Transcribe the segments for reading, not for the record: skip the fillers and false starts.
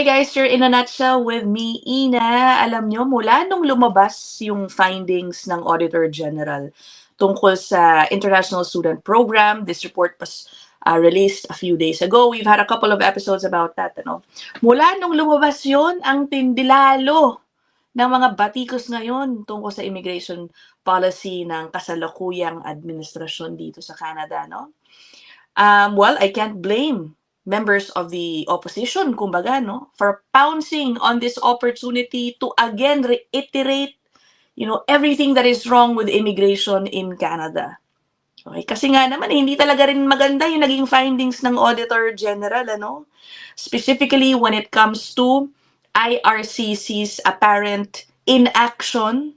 Okay guys, you're in a nutshell with me, Ina. Alam nyo, mula nung lumabas yung findings ng Auditor General tungkol sa International Student Program, this report was released a few days ago. We've had a couple of episodes about that. Ano? Mula nung lumabas yon, ang tindilalo ng mga batikos ngayon tungkol sa immigration policy ng kasalukuyang administrasyon dito sa Canada. No? Well, I can't blame members of the opposition, kumbaga, no, for pouncing on this opportunity to again reiterate, everything that is wrong with immigration in Canada. Okay, kasi nga naman, hindi talaga rin maganda yung naging findings ng Auditor General, ano? Specifically when it comes to IRCC's apparent inaction,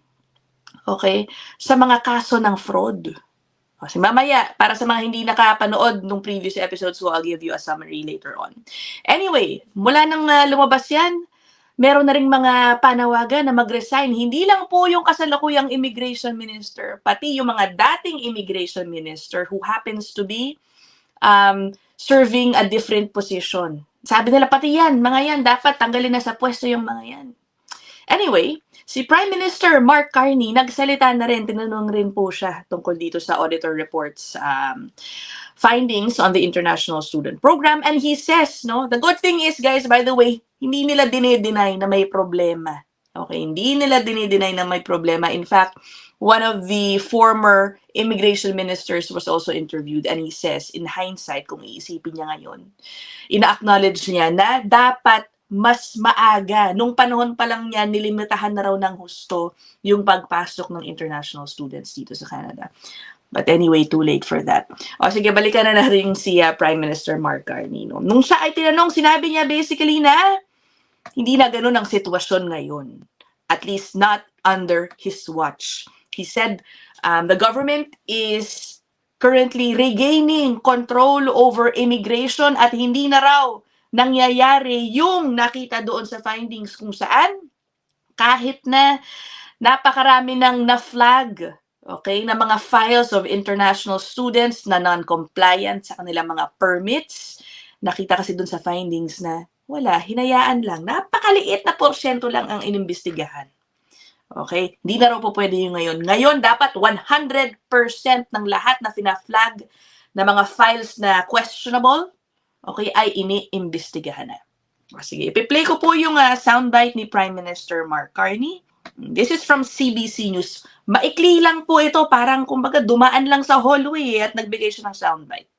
okay, sa mga kaso ng fraud. Kasi mamaya, para sa mga hindi nakapanood nung previous episodes ko, I'll give you a summary later on. Anyway, mula nang lumabas yan, meron na ring mga panawagan na mag-resign. Hindi lang po yung kasalukuyang immigration minister, pati yung mga dating immigration minister who happens to be serving a different position. Sabi nila, pati yan, mga yan, dapat tanggalin na sa pwesto yung mga yan. Anyway, si Prime Minister Mark Carney, nagsalita na rin, tinanong rin po siya tungkol dito sa auditor reports findings on the International Student Program. And he says, no, the good thing is, guys, by the way, hindi nila dinedeny na may problema. Okay, hindi nila dinedeny na may problema. In fact, one of the former immigration ministers was also interviewed and he says, in hindsight, kung iisipin niya ngayon, ina-acknowledge niya na dapat mas maaga, nung panahon pa lang niya, nilimitahan na raw ng husto yung pagpasok ng international students dito sa Canada. But anyway, too late for that. O sige, balikan na rin si Prime Minister Mark Carney. No? Nung siya ay tinanong, sinabi niya basically na hindi na ganun ang sitwasyon ngayon. At least not under his watch. He said the government is currently regaining control over immigration at hindi na raw nangyayari yung nakita doon sa findings kung saan kahit na napakarami ng na-flag, okay, na mga files of international students na non-compliant sa kanilang mga permits. Nakita kasi doon sa findings na wala, hinayaan lang. Napakaliit na porsyento lang ang inimbestigahan. Okay? Hindi na raw po pwede yung ngayon. Ngayon, dapat 100% ng lahat na fina-flag na mga files na questionable, okay, ay iniimbestigahan na. Sige, ipi-play ko po yung soundbite ni Prime Minister Mark Carney. This is from CBC News. Maikli lang po ito, parang kumbaga dumaan lang sa hallway at nagbigay siya ng soundbite.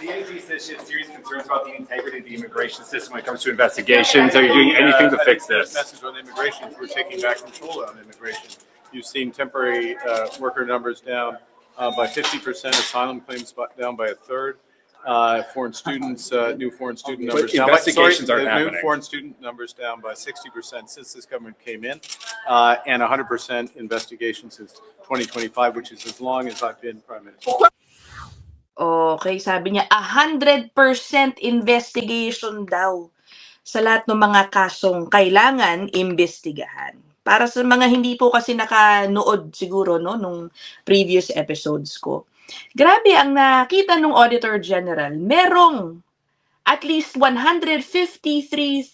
The AG says she has serious concerns about the integrity of the immigration system when it comes to investigations. Are you doing anything to fix this? Message on immigration. We're taking back control on immigration. You've seen temporary worker numbers down by 50%, asylum claims down by a third. Foreign students, new foreign student numbers down. Investigations aren't happening. New foreign student numbers down by 60% since this government came in, and 100% investigation since 2025, which is as long as I've been Prime Minister. Okay, sabi niya, 100% investigation daw sa lahat ng mga kasong kailangan imbestigahan. Para sa mga hindi po kasi nakanood siguro no nung previous episodes ko. Grabe ang nakita ng Auditor General, merong at least 153,000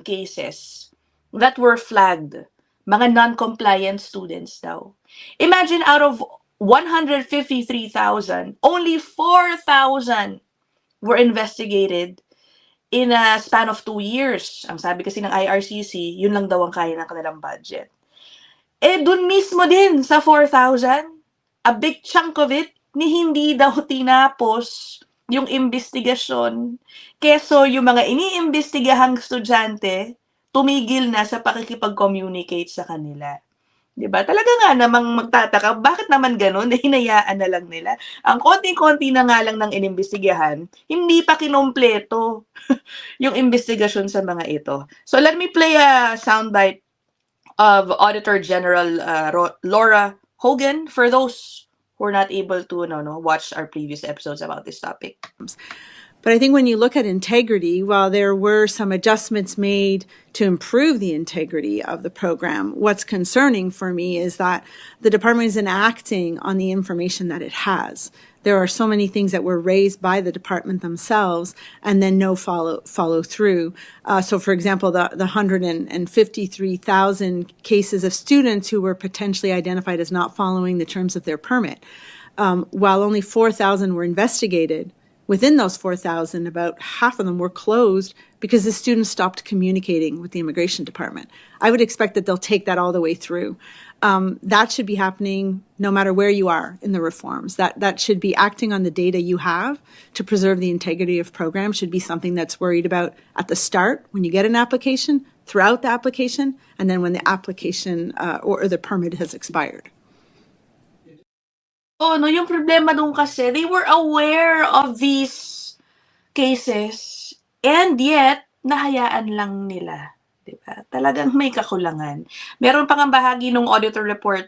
cases that were flagged. Mga non-compliant students daw. Imagine out of 153,000, only 4,000 were investigated in a span of 2 years. Ang sabi kasi ng IRCC, yun lang daw ang kaya ng kanilang budget. Dun mismo din sa 4,000, a big chunk of it, ni hindi daw tinapos yung investigasyon. Keso yung mga iniimbestigahang estudyante, tumigil na sa pakikipag-communicate sa kanila. Diba? Talaga nga namang magtataka, bakit naman ganun? Hinayaan na lang nila. Ang konti-konti na nga lang ng inimbestigahan, hindi pa kinompleto yung investigasyon sa mga ito. So let me play a soundbite of Auditor General Laura Hogan for those who are not able to watch our previous episodes about this topic. But I think when you look at integrity, while there were some adjustments made to improve the integrity of the program, what's concerning for me is that the department isn't acting on the information that it has. there are so many things that were raised by the department themselves and then no follow through. So for example, the 153,000 cases of students who were potentially identified as not following the terms of their permit. While only 4,000 were investigated, within those 4,000, about half of them were closed because the students stopped communicating with the immigration department. I would expect that they'll take that all the way through. That should be happening no matter where you are in the reforms. That should be acting on the data you have to preserve the integrity of programs, should be something that's worried about at the start when you get an application, throughout the application, and then when the application or the permit has expired. Oh, no, yung problema dun kasi, they were aware of these cases and yet, nahayaan lang nila. Diba? Talagang may kakulangan. Meron pang ang bahagi ng auditor report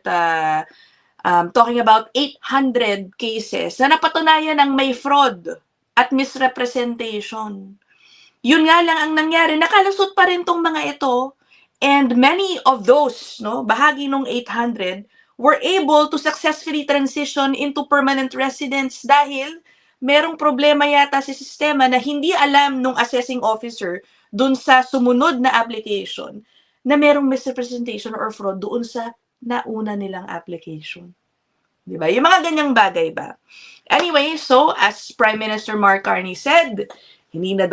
talking about 800 cases na napatunayan ng may fraud at misrepresentation. Yun nga lang ang nangyari, nakalusot pa rin tong mga ito, and many of those, no, bahagi ng 800, were able to successfully transition into permanent residents dahil merong problema yata sa sistema na hindi alam nung assessing officer dun sa sumunod na application na merong misrepresentation or fraud doon sa nauna nilang application. Diba? Yung mga ganyang bagay ba? Anyway, so as Prime Minister Mark Carney said, hindi na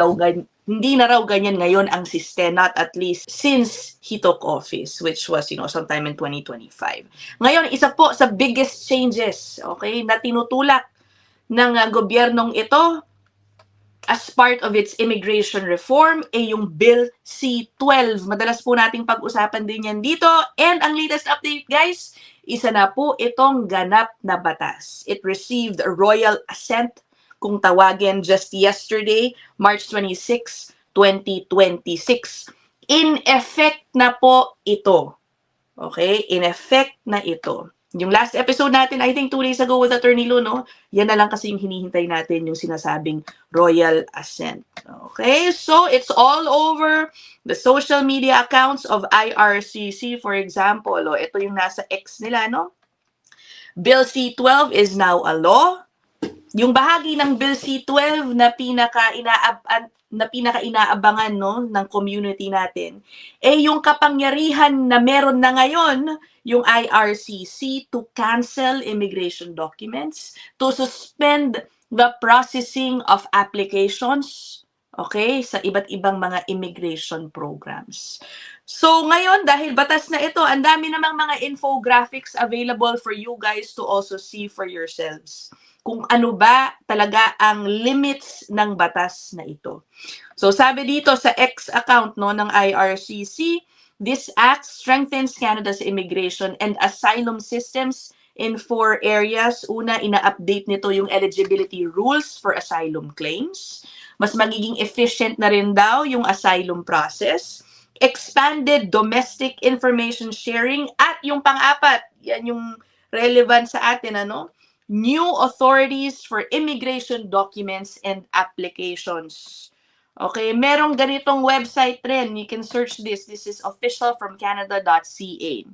raw ganyan ngayon ang sistema, at least since he took office, which was, sometime in 2025. Ngayon, isa po sa biggest changes, okay, na tinutulak ng gobyernong ito as part of its immigration reform ay yung Bill C-12. Madalas po nating pag-usapan din yan dito. And ang latest update, guys, isa na po itong ganap na batas. It received a royal assent, kung tawagin, just yesterday, March 26, 2026. In effect na po ito. Okay? In effect na ito. Yung last episode natin, I think 2 days ago with Attorney Lu, no? Yan na lang kasi yung hinihintay natin, yung sinasabing royal assent. Okay? So, it's all over the social media accounts of IRCC, for example. O, ito yung nasa X nila, no? Bill C-12 is now a law. Yung bahagi ng Bill C-12 na pinaka-inaabangan, no, ng community natin, yung kapangyarihan na meron na ngayon yung IRCC to cancel immigration documents, to suspend the processing of applications, okay, sa iba't ibang mga immigration programs. So ngayon, dahil batas na ito, ang dami namang mga infographics available for you guys to also see for yourselves kung ano ba talaga ang limits ng batas na ito. So sabi dito sa X account, no, ng IRCC, this act strengthens Canada's immigration and asylum systems in 4 areas. Una, ina-update nito yung eligibility rules for asylum claims. Mas magiging efficient na rin daw yung asylum process. Expanded domestic information sharing. At yung pang-apat, yan yung relevant sa atin, ano? New authorities for immigration documents and applications. Okay, merong ganitong website rin. You can search this. This is official from canada.ca.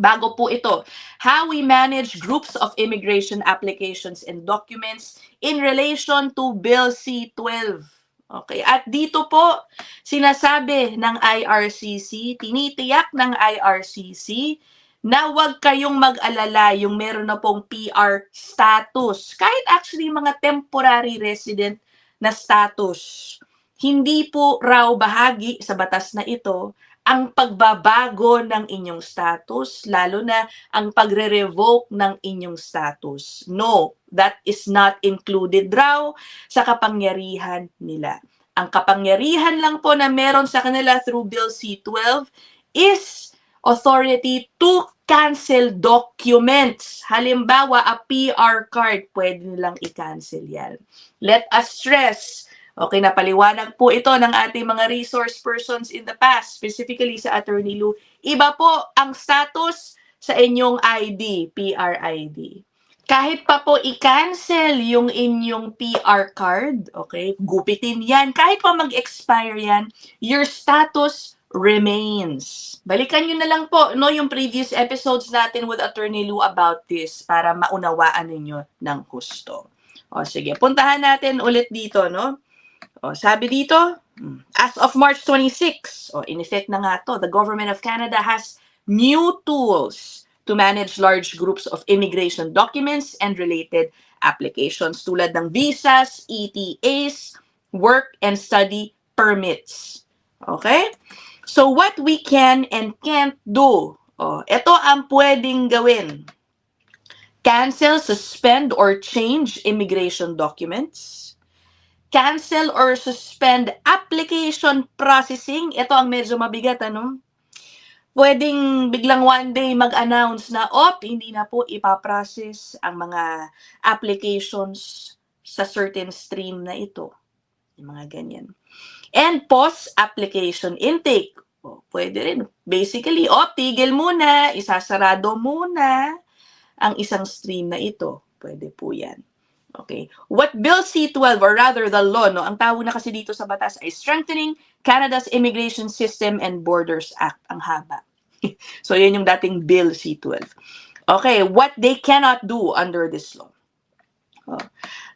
Bago po ito, how we manage groups of immigration applications and documents in relation to Bill C-12. Okay, at dito po, sinasabi ng IRCC, tinitiyak ng IRCC, na huwag kayong mag-alala yung meron na pong PR status. Kahit actually mga temporary resident na status. Hindi po raw bahagi sa batas na ito ang pagbabago ng inyong status, lalo na ang pagre-revoke ng inyong status. No, that is not included raw sa kapangyarihan nila. Ang kapangyarihan lang po na meron sa kanila through Bill C-12 is authority to cancel documents. Halimbawa, a PR card, pwede nilang i-cancel yan. Let us stress, okay, napaliwanag po ito ng ating mga resource persons in the past, specifically sa Attorney Lu. Iba po ang status sa inyong ID, PR ID. Kahit pa po i-cancel yung inyong PR card, okay, gupitin yan. Kahit pa mag-expire yan, your status remains. Balikan nyo na lang po no, yung previous episodes natin with Attorney Lou about this para maunawaan ninyo ng husto. O sige, puntahan natin ulit dito, no? O, sabi dito, as of March 26, in effect na nga to, the Government of Canada has new tools to manage large groups of immigration documents and related applications tulad ng visas, ETAs, work and study permits. Okay? So what we can and can't do, ito ang pwedeng gawin. Cancel, suspend, or change immigration documents. Cancel or suspend application processing. Ito ang medyo mabigat, ano? Pwedeng biglang one day mag-announce na, hindi na po ipaprocess ang mga applications sa certain stream na ito. Yung mga ganyan. And pause application intake. Pwede rin. Basically, tigil muna, isasarado muna ang isang stream na ito. Pwede po yan. Okay. What Bill C-12, or rather the law, no, ang tawag na kasi dito sa batas ay Strengthening Canada's Immigration System and Borders Act. Ang haba. So, yun yung dating Bill C-12. Okay, what they cannot do under this law.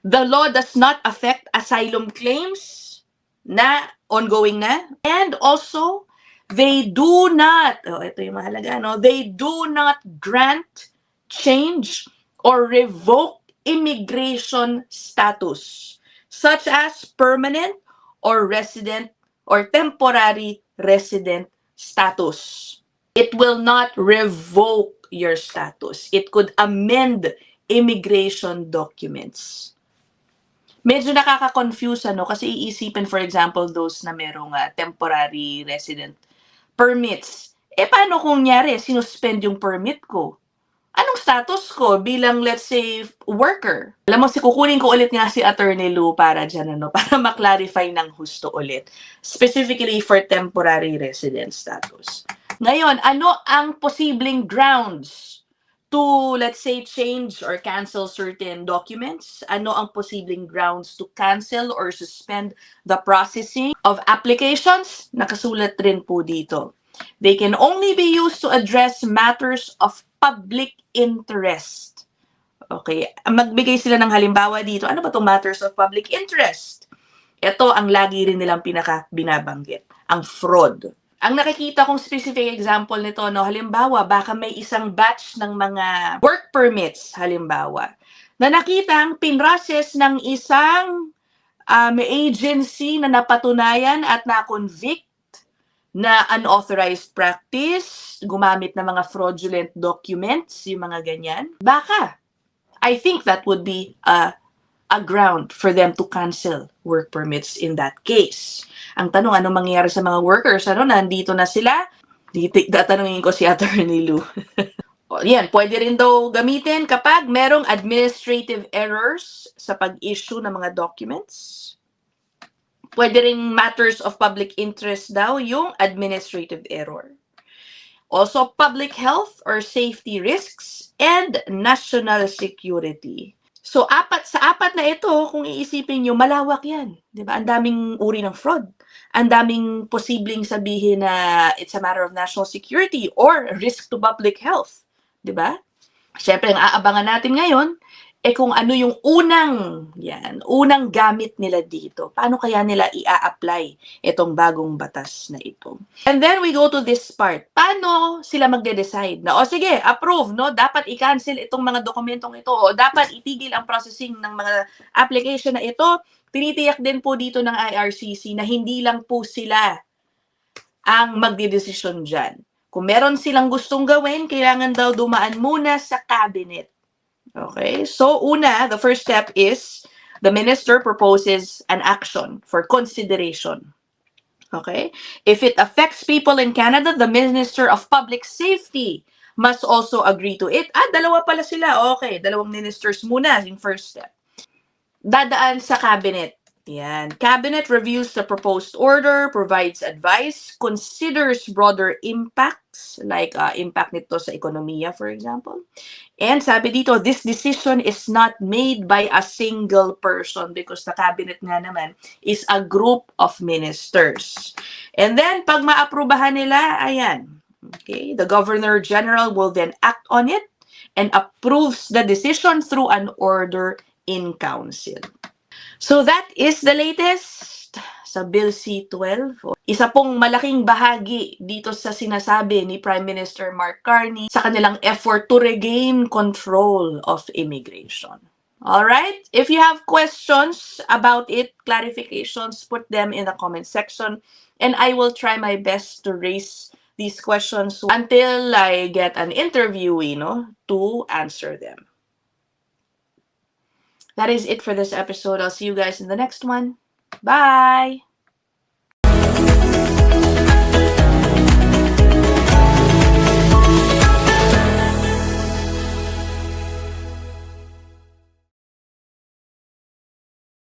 The law does not affect asylum claims na ongoing na. And also, they do not, ito yung mahalaga, no? They do not grant, change, or revoke immigration status, such as permanent or resident or temporary resident status. It will not revoke your status. It could amend immigration documents. Medyo nakaka-confuse, ano, kasi iisipin, for example, those na merong temporary resident permits. Paano kung nyari, sinuspend yung permit ko? Anong status ko bilang, let's say, worker? Alam mo, kukunin ko ulit nga si Attorney Lou para dyan, ano, para maklarify ng husto ulit. Specifically for temporary resident status. Ngayon, ano ang posibleng grounds to, let's say, change or cancel certain documents? Ano ang posibleng grounds to cancel or suspend the processing of applications? Nakasulat rin po dito. They can only be used to address matters of public interest. Okay, magbigay sila ng halimbawa dito. Ano ba itong matters of public interest? Ito ang lagi rin nilang binabanggit, ang fraud. Ang nakikita kong specific example nito, no, halimbawa, baka may isang batch ng mga work permits, halimbawa, na nakitang pinrocess ng isang agency na napatunayan at na-convict na unauthorized practice, gumamit ng mga fraudulent documents, yung mga ganyan. Baka, I think that would be a ground for them to cancel work permits in that case. Ang tanong, ano mangyayari sa mga workers? Ano, nandito na sila? Tatanungin ko si Attorney Lou. Yan, pwede rin daw gamitin kapag merong administrative errors sa pag-issue ng mga documents. Pwede rin matters of public interest daw yung administrative error. Also, public health or safety risks and national security. So, sa apat na ito, kung iisipin nyo, malawak yan. Diba? Ang daming uri ng fraud. Ang daming posibleng sabihin na it's a matter of national security or risk to public health. Diba? Siyempre, ang aabangan natin ngayon, kung ano yung unang gamit nila dito. Paano kaya nila i-apply itong bagong batas na ito? And then we go to this part. Paano sila magde-decide na, sige, approve, no? Dapat i-cancel itong mga dokumentong ito o dapat itigil ang processing ng mga application na ito. Tinitiyak din po dito ng IRCC na hindi lang po sila ang magdedesisyon dyan. Kung meron silang gustong gawin, kailangan daw dumaan muna sa cabinet. Okay, so the first step is the minister proposes an action for consideration. Okay, if it affects people in Canada, the Minister of Public Safety must also agree to it. Dalawa pala sila. Okay, dalawang ministers muna yung first step. Dadaan sa cabinet. Yan. Cabinet reviews the proposed order, provides advice, considers broader impacts, like impact nito sa ekonomiya, for example. And sabi dito, this decision is not made by a single person because the cabinet nga naman is a group of ministers. And then, pag maaprubahan nila, ayan, okay, the Governor General will then act on it and approves the decision through an order in council. So that is the latest sa Bill C-12. Isa pong malaking bahagi dito sa sinasabi ni Prime Minister Mark Carney sa kanilang effort to regain control of immigration. Alright? If you have questions about it, clarifications, put them in the comment section and I will try my best to raise these questions until I get an interviewee, to answer them. That is it for this episode. I'll see you guys in the next one. Bye!